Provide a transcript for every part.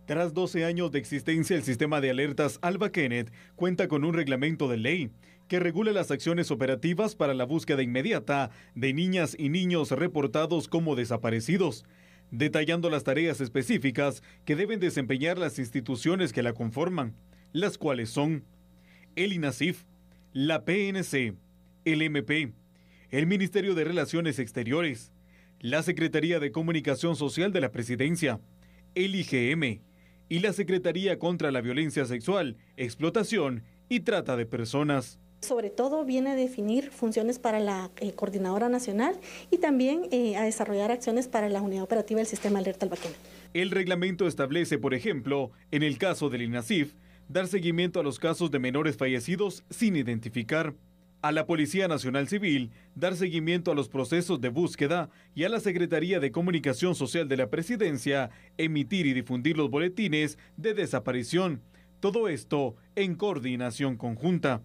Tras 12 años de existencia, el sistema de alertas Alba Kenneth cuenta con un reglamento de ley que regula las acciones operativas para la búsqueda inmediata de niñas y niños reportados como desaparecidos, detallando las tareas específicas que deben desempeñar las instituciones que la conforman, las cuales son el INASIF, la PNC, el MP, el Ministerio de Relaciones Exteriores, la Secretaría de Comunicación Social de la Presidencia, el IGM y la Secretaría contra la Violencia Sexual, Explotación y Trata de Personas. Sobre todo viene a definir funciones para la Coordinadora Nacional y también a desarrollar acciones para la Unidad Operativa del Sistema Alerta Alba Kenneth. El reglamento establece, por ejemplo, en el caso del INASIF, dar seguimiento a los casos de menores fallecidos sin identificar, a la Policía Nacional Civil, dar seguimiento a los procesos de búsqueda y a la Secretaría de Comunicación Social de la Presidencia, emitir y difundir los boletines de desaparición. Todo esto en coordinación conjunta.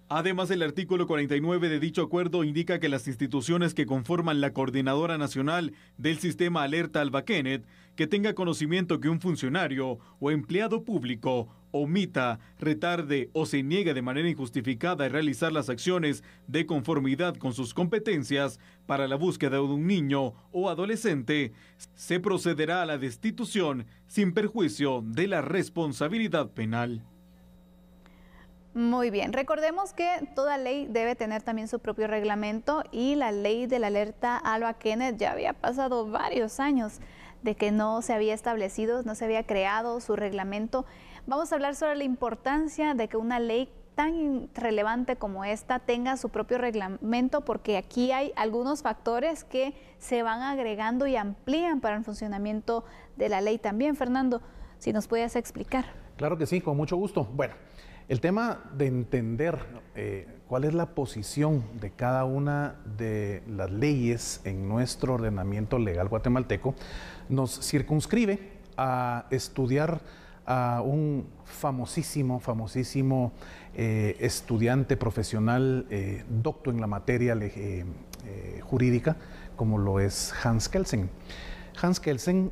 Además, el artículo 49 de dicho acuerdo indica que las instituciones que conforman la Coordinadora Nacional del Sistema Alerta Alba Kenneth, que tenga conocimiento que un funcionario o empleado público omita, retarde o se niegue de manera injustificada a realizar las acciones de conformidad con sus competencias para la búsqueda de un niño o adolescente, se procederá a la destitución sin perjuicio de la responsabilidad penal. Muy bien, recordemos que toda ley debe tener también su propio reglamento y la ley de la alerta Alba Kenneth ya había pasado varios años de que no se había establecido, no se había creado su reglamento. Vamos a hablar sobre la importancia de que una ley tan relevante como esta tenga su propio reglamento, porque aquí hay algunos factores que se van agregando y amplían para el funcionamiento de la ley también. Fernando, si nos puedes explicar. Claro que sí, con mucho gusto. Bueno, el tema de entender cuál es la posición de cada una de las leyes en nuestro ordenamiento legal guatemalteco nos circunscribe a estudiar a un famosísimo estudiante profesional, docto en la materia jurídica, como lo es Hans Kelsen. Hans Kelsen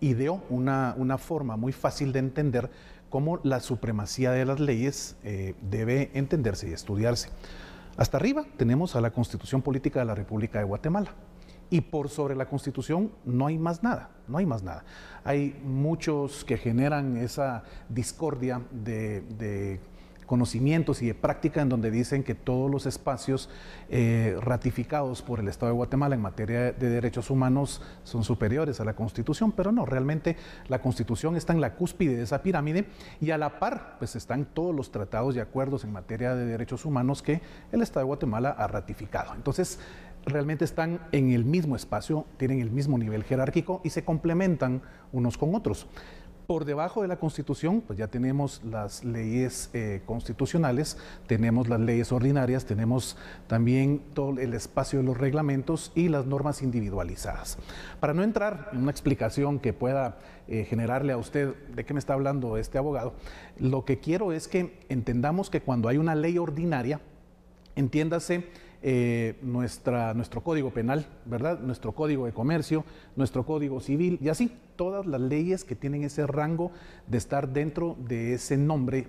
ideó una forma muy fácil de entender cómo la supremacía de las leyes debe entenderse y estudiarse. Hasta arriba tenemos a la Constitución Política de la República de Guatemala. Y por sobre la Constitución no hay más nada, no hay más nada. Hay muchos que generan esa discordia de conocimientos y de práctica en donde dicen que todos los espacios ratificados por el Estado de Guatemala en materia de derechos humanos son superiores a la Constitución, pero no, realmente la Constitución está en la cúspide de esa pirámide y a la par pues están todos los tratados y acuerdos en materia de derechos humanos que el Estado de Guatemala ha ratificado. Entonces, realmente están en el mismo espacio, tienen el mismo nivel jerárquico y se complementan unos con otros. Por debajo de la Constitución, pues ya tenemos las leyes constitucionales, tenemos las leyes ordinarias, tenemos también todo el espacio de los reglamentos y las normas individualizadas. Para no entrar en una explicación que pueda generarle a usted de qué me está hablando este abogado, lo que quiero es que entendamos que cuando hay una ley ordinaria, entiéndase nuestro código penal, ¿verdad? Nuestro código de comercio, nuestro código civil y así, todas las leyes que tienen ese rango de estar dentro de ese nombre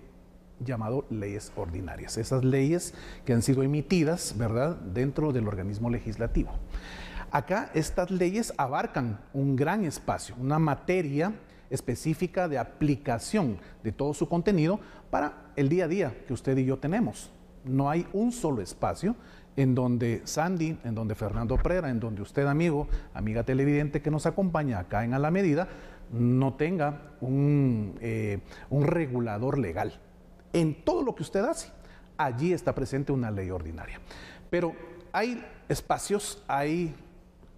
llamado leyes ordinarias. Esas leyes que han sido emitidas, ¿verdad?, dentro del organismo legislativo. Acá estas leyes abarcan un gran espacio, una materia específica de aplicación de todo su contenido para el día a día que usted y yo tenemos. No hay un solo espacio en donde Sandy, en donde Fernando Prera, en donde usted, amiga televidente que nos acompaña acá en A la Medida, no tenga un regulador legal. En todo lo que usted hace, allí está presente una ley ordinaria. Pero hay espacios, hay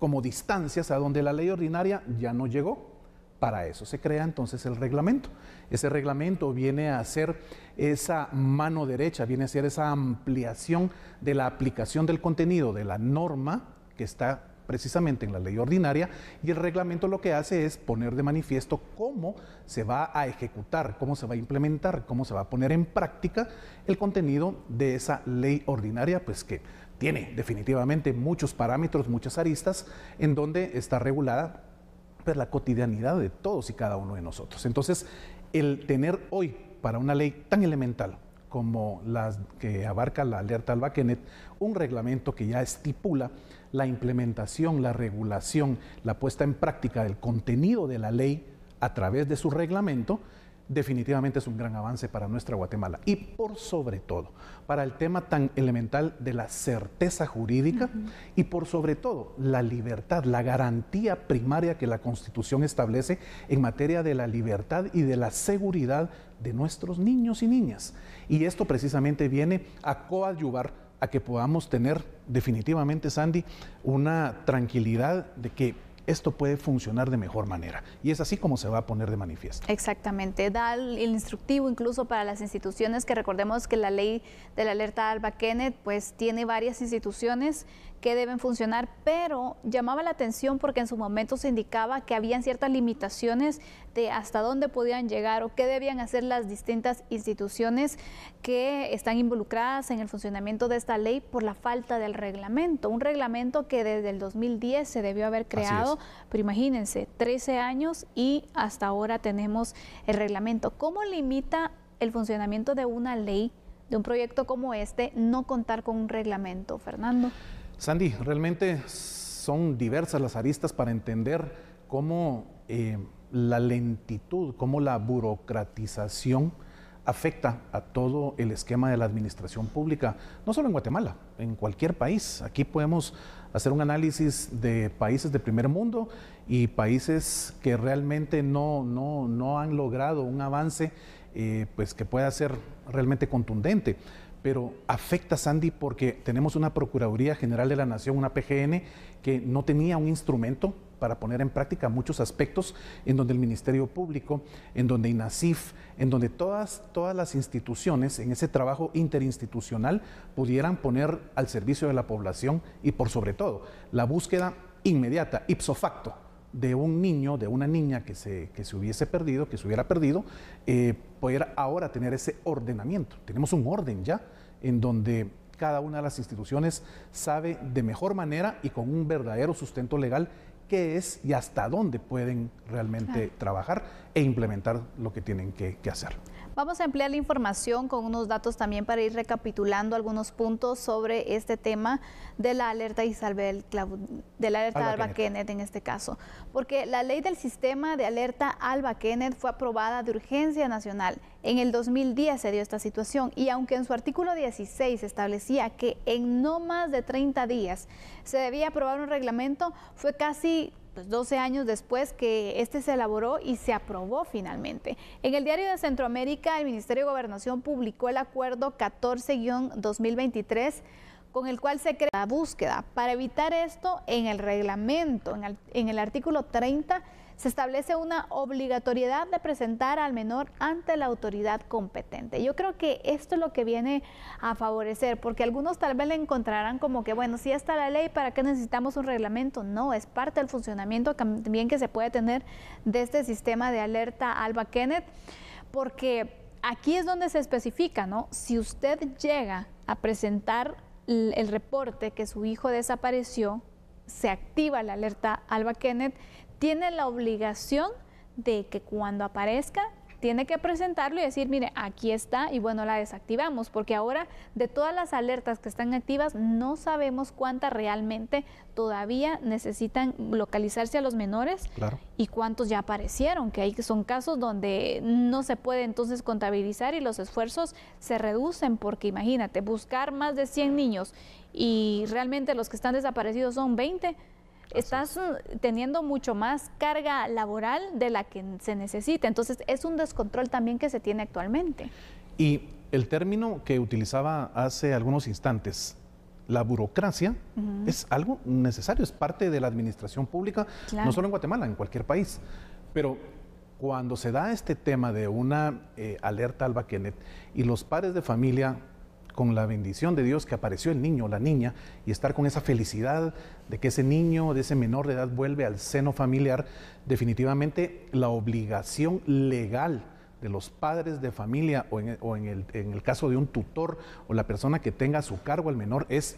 como distancias a donde la ley ordinaria ya no llegó. Para eso se crea entonces el reglamento. Ese reglamento viene a ser esa mano derecha, viene a ser esa ampliación de la aplicación del contenido de la norma que está precisamente en la ley ordinaria, y el reglamento lo que hace es poner de manifiesto cómo se va a ejecutar, cómo se va a implementar, cómo se va a poner en práctica el contenido de esa ley ordinaria, pues que tiene definitivamente muchos parámetros, muchas aristas, en donde está regulada pero la cotidianidad de todos y cada uno de nosotros. Entonces, el tener hoy para una ley tan elemental como la que abarca la alerta Alba Kenneth, un reglamento que ya estipula la implementación, la regulación, la puesta en práctica del contenido de la ley a través de su reglamento, definitivamente es un gran avance para nuestra Guatemala. Y por sobre todo, para el tema tan elemental de la certeza jurídica y por sobre todo, la libertad, la garantía primaria que la Constitución establece en materia de la libertad y de la seguridad de nuestros niños y niñas. Y esto precisamente viene a coadyuvar a que podamos tener definitivamente, Sandy, una tranquilidad de que esto puede funcionar de mejor manera. Y es así como se va a poner de manifiesto. Exactamente. Da el instructivo incluso para las instituciones, que recordemos que la ley de la alerta Alba Kenneth pues tiene varias instituciones que deben funcionar, pero llamaba la atención porque en su momento se indicaba que habían ciertas limitaciones de hasta dónde podían llegar o qué debían hacer las distintas instituciones que están involucradas en el funcionamiento de esta ley por la falta del reglamento. Un reglamento que desde el 2010 se debió haber creado, pero imagínense, 13 años y hasta ahora tenemos el reglamento. ¿Cómo limita el funcionamiento de una ley, de un proyecto como este, no contar con un reglamento, Fernando? Sandy, realmente son diversas las aristas para entender cómo la lentitud, cómo la burocratización afecta a todo el esquema de la administración pública, no solo en Guatemala, en cualquier país. Aquí podemos hacer un análisis de países de primer mundo y países que realmente no han logrado un avance pues que pueda ser realmente contundente. Pero afecta, Sandy, porque tenemos una Procuraduría General de la Nación, una PGN, que no tenía un instrumento para poner en práctica muchos aspectos en donde el Ministerio Público, en donde INASIF, en donde todas las instituciones en ese trabajo interinstitucional pudieran poner al servicio de la población y por sobre todo la búsqueda inmediata, ipso facto, de un niño, de una niña que se hubiese perdido, que se hubiera perdido, poder ahora tener ese ordenamiento. Tenemos un orden ya en donde cada una de las instituciones sabe de mejor manera y con un verdadero sustento legal qué es y hasta dónde pueden realmente trabajar e implementar lo que tienen que hacer. Vamos a ampliar la información con unos datos también para ir recapitulando algunos puntos sobre este tema de la alerta Isabel, de la alerta Alba Kenneth en este caso, porque la ley del sistema de alerta Alba Kenneth fue aprobada de urgencia nacional. En el 2010 se dio esta situación y aunque en su artículo 16 establecía que en no más de 30 días se debía aprobar un reglamento, fue casi 12 años después que este se elaboró y se aprobó finalmente. En el Diario de Centroamérica, el Ministerio de Gobernación publicó el acuerdo 14-2023 con el cual se crea la búsqueda. Para evitar esto, en el reglamento, en el artículo 30, se establece una obligatoriedad de presentar al menor ante la autoridad competente. Yo creo que esto es lo que viene a favorecer, porque algunos tal vez le encontrarán como que, bueno, si ya está la ley, ¿para qué necesitamos un reglamento? No, es parte del funcionamiento también que se puede tener de este sistema de alerta Alba Kenneth, porque aquí es donde se especifica, ¿no? Si usted llega a presentar el reporte que su hijo desapareció, se activa la alerta Alba Kenneth, tiene la obligación de que cuando aparezca tiene que presentarlo y decir, mire, aquí está, y bueno, la desactivamos, porque ahora de todas las alertas que están activas no sabemos cuántas realmente todavía necesitan localizarse a los menores y cuántos ya aparecieron, que son casos donde no se puede entonces contabilizar y los esfuerzos se reducen, porque imagínate, buscar más de 100 niños y realmente los que están desaparecidos son 20, estás teniendo mucho más carga laboral de la que se necesita. Entonces, es un descontrol también que se tiene actualmente. Y el término que utilizaba hace algunos instantes, la burocracia, es algo necesario, es parte de la administración pública, no solo en Guatemala, en cualquier país. Pero cuando se da este tema de una alerta Alba Kenneth y los padres de familia, con la bendición de Dios que apareció el niño o la niña y estar con esa felicidad de que ese niño, de ese menor de edad vuelve al seno familiar, definitivamente la obligación legal de los padres de familia o en el caso de un tutor o la persona que tenga a su cargo al menor es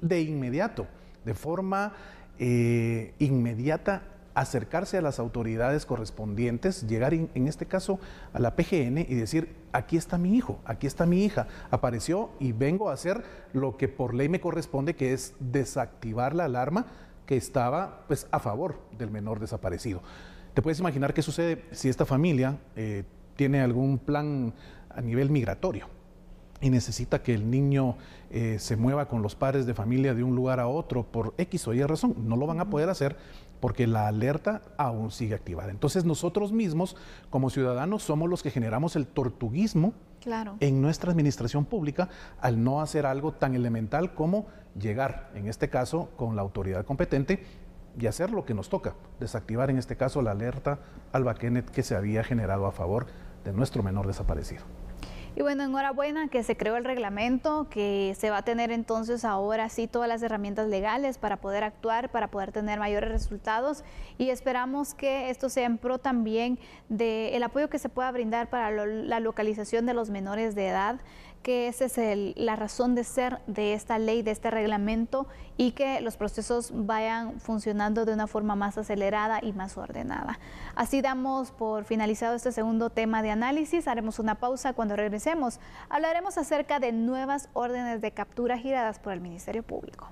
de inmediato, de forma inmediata, acercarse a las autoridades correspondientes, llegar en este caso a la PGN y decir, aquí está mi hijo, aquí está mi hija, apareció y vengo a hacer lo que por ley me corresponde, que es desactivar la alarma que estaba pues a favor del menor desaparecido. Te puedes imaginar qué sucede si esta familia tiene algún plan a nivel migratorio y necesita que el niño se mueva con los padres de familia de un lugar a otro por X o Y razón. No lo van a poder hacer porque la alerta aún sigue activada. Entonces nosotros mismos, como ciudadanos, somos los que generamos el tortuguismo en nuestra administración pública al no hacer algo tan elemental como llegar, en este caso, con la autoridad competente y hacer lo que nos toca, desactivar en este caso la alerta Alba Kenneth que se había generado a favor de nuestro menor desaparecido. Y bueno, enhorabuena que se creó el reglamento, que se va a tener entonces ahora sí todas las herramientas legales para poder actuar, para poder tener mayores resultados, y esperamos que esto sea en pro también del apoyo que se pueda brindar para la localización de los menores de edad, que esa es la razón de ser de esta ley, de este reglamento, y que los procesos vayan funcionando de una forma más acelerada y más ordenada. Así damos por finalizado este segundo tema de análisis. Haremos una pausa. Cuando regresemos hablaremos acerca de nuevas órdenes de captura giradas por el Ministerio Público.